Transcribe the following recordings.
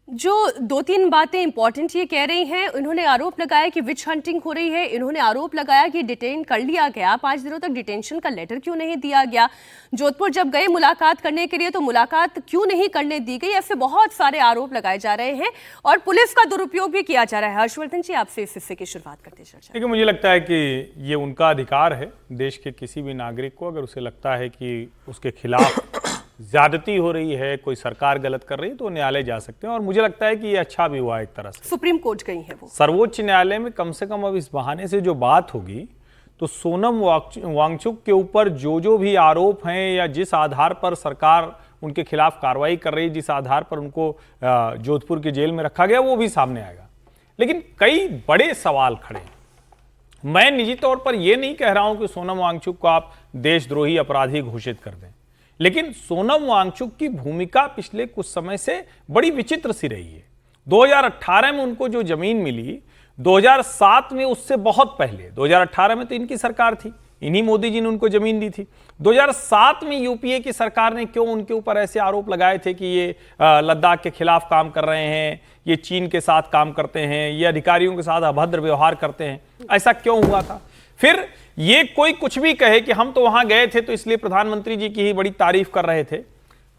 जो दो तीन बातें इंपॉर्टेंट ये कह रही हैं, इन्होंने आरोप लगाया कि विच हंटिंग हो रही है। इन्होंने आरोप लगाया कि डिटेन कर लिया गया, 5 दिनों तक डिटेंशन का लेटर क्यों नहीं दिया गया। जोधपुर जब गए मुलाकात करने के लिए तो मुलाकात क्यों नहीं करने दी गई। ऐसे बहुत सारे आरोप लगाए जा रहे हैं और पुलिस का दुरुपयोग भी किया जा रहा है। हर्षवर्धन जी, आपसे इस हिस्से की शुरुआत करते चर्चा। देखिए, मुझे लगता है कि ये उनका अधिकार है, देश के किसी भी नागरिक को अगर उसे लगता है कि उसके खिलाफ ज्यादती हो रही है, कोई सरकार गलत कर रही है, तो न्यायालय जा सकते हैं। और मुझे लगता है कि ये अच्छा भी हुआ एक तरह से। सुप्रीम कोर्ट गई है वो, सर्वोच्च न्यायालय में कम से कम अब इस बहाने से जो बात होगी, तो सोनम वांगचुक के ऊपर जो भी आरोप हैं या जिस आधार पर सरकार उनके खिलाफ कार्रवाई कर रही है, जिस आधार पर उनको जोधपुर की जेल में रखा गया, वो भी सामने आएगा। लेकिन कई बड़े सवाल खड़े हैं। मैं निजी तौर पर यह नहीं कह रहा हूं कि सोनम वांगचुक को आप देशद्रोही अपराधी घोषित कर दें, लेकिन सोनम वांगचुक की भूमिका पिछले कुछ समय से बड़ी विचित्र सी रही है। 2018 में उनको जो जमीन मिली, 2007 में उससे बहुत पहले, 2018 में तो इनकी सरकार थी, इन्हीं मोदी जी ने उनको जमीन दी थी। 2007 में यूपीए की सरकार ने क्यों उनके ऊपर ऐसे आरोप लगाए थे कि ये लद्दाख के खिलाफ काम कर रहे हैं, ये चीन के साथ काम करते हैं, ये अधिकारियों के साथ अभद्र व्यवहार करते हैं, ऐसा क्यों हुआ था। फिर ये कोई कुछ भी कहे कि हम तो वहां गए थे तो इसलिए प्रधानमंत्री जी की ही बड़ी तारीफ कर रहे थे।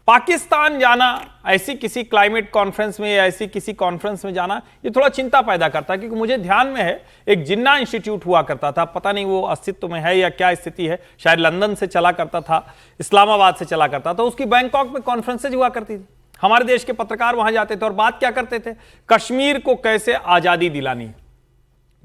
पाकिस्तान जाना, ऐसी किसी क्लाइमेट कॉन्फ्रेंस में या ऐसी किसी कॉन्फ्रेंस में जाना, ये थोड़ा चिंता पैदा करता है। क्योंकि मुझे ध्यान में है, एक जिन्ना इंस्टीट्यूट हुआ करता था, पता नहीं वो अस्तित्व में है या क्या स्थिति है, शायद लंदन से चला करता था, इस्लामाबाद से चला करता था, उसकी बैंकॉक में कॉन्फ्रेंसेज हुआ करती थी। हमारे देश के पत्रकार वहां जाते थे और बात क्या करते थे, कश्मीर को कैसे आजादी दिलानी है,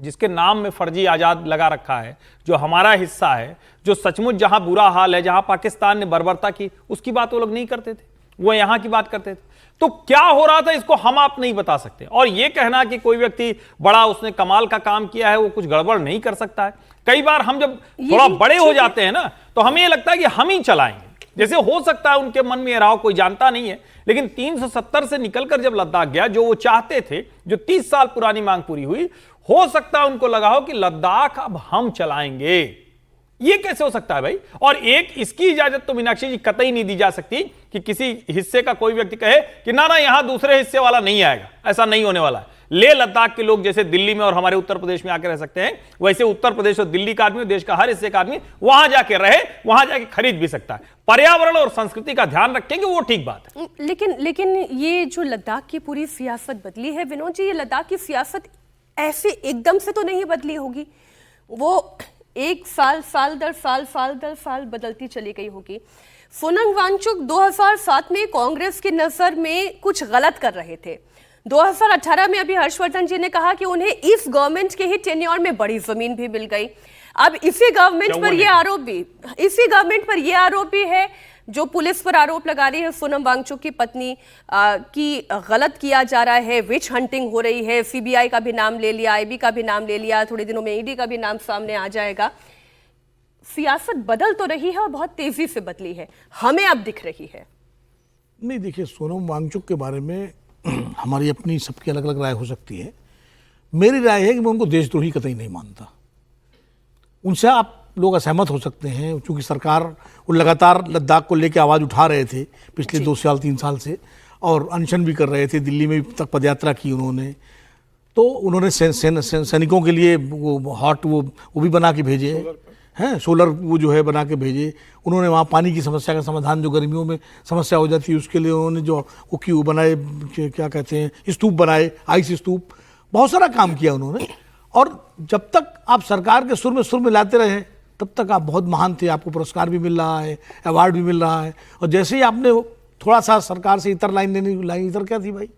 जिसके नाम में फर्जी आजाद लगा रखा है, जो हमारा हिस्सा है, जो सचमुच जहां बुरा हाल है, जहां पाकिस्तान ने बर्बरता की, उसकी बात वो लोग नहीं करते थे, वो यहां की बात करते थे। तो क्या हो रहा था इसको हम आप नहीं बता सकते। और ये कहना कि कोई व्यक्ति बड़ा उसने कमाल का काम किया है, वो कुछ गड़बड़ नहीं कर सकता है। कई बार हम जब थोड़ा बड़े हो जाते हैं ना, तो हमें ये लगता है कि हम ही चलाएंगे। जैसे हो सकता है उनके मन में रहा, कोई जानता नहीं है, लेकिन 370 से निकलकर जब लद्दाख गया, जो वो चाहते थे, जो 30 साल पुरानी मांग पूरी हुई, हो सकता है उनको लगा हो कि लद्दाख अब हम चलाएंगे। ये कैसे हो सकता है भाई। और एक इसकी इजाजत तो मीनाक्षी जी कतई नहीं दी जा सकती कि किसी हिस्से का कोई व्यक्ति कहे कि ना ना यहां दूसरे हिस्से वाला नहीं आएगा, ऐसा नहीं होने वाला है। ले लद्दाख के लोग जैसे दिल्ली में और हमारे उत्तर प्रदेश में आकर रह सकते हैं, वैसे उत्तर प्रदेश और दिल्ली का आदमी, देश का हर हिस्से का आदमी वहां जाके रहे, वहां जाके खरीद भी सकता है। पर्यावरण और संस्कृति का ध्यान रखेंगे, वो ठीक बात है। लेकिन ये जो लद्दाख की पूरी सियासत बदली है विनोद जी, ये लद्दाख की सियासत ऐसे एकदम से तो नहीं बदली होगी, वो एक साल दर साल बदलती चली गई होगी। सोनम वांगचुक 2007 में कांग्रेस की नजर में कुछ गलत कर रहे थे। 2018 में अभी हर्षवर्धन जी ने कहा कि उन्हें इस गवर्नमेंट के ही टेन्योर में बड़ी जमीन भी मिल गई। अब इसी गवर्नमेंट पर यह आरोप भी है, जो पुलिस पर आरोप लगा रही है सोनम वांगचुक की पत्नी की गलत किया जा रहा है, विच हंटिंग हो रही है। सीबीआई का भी नाम ले लिया, आईबी का भी नाम ले लिया, थोड़े दिनों में ईडी का भी नाम सामने आ जाएगा। सियासत बदल तो रही है और बहुत तेजी से बदली है, हमें अब दिख रही है। नहीं, देखिए, सोनम वांगचुक के बारे में हमारी अपनी सबकी अलग अलग राय हो सकती है। मेरी राय है कि मैं उनको देशद्रोही कतई नहीं मानता। उनसे आप लोग असहमत हो सकते हैं, क्योंकि सरकार वो लगातार लद्दाख को लेकर आवाज़ उठा रहे थे पिछले 2 साल 3 साल से, और अनशन भी कर रहे थे। दिल्ली में तक पदयात्रा की उन्होंने, तो उन्होंने सैनिकों के लिए वो हॉट वो भी बना के भेजे हैं, सोलर वो जो है बना के भेजे। उन्होंने वहाँ पानी की समस्या का समाधान, जो गर्मियों में समस्या हो जाती है, उसके लिए उन्होंने जो वो बनाए, क्या कहते हैं, स्तूप बनाए, आइस स्तूप, बहुत सारा काम किया उन्होंने। और जब तक आप सरकार के सुर में लाते रहे, तब तक आप बहुत महान थे, आपको पुरस्कार भी मिल रहा है, अवार्ड भी मिल रहा है। और जैसे ही आपने थोड़ा सा सरकार से इतर लाइन लेने, लाइन इतर क्या थी भाई,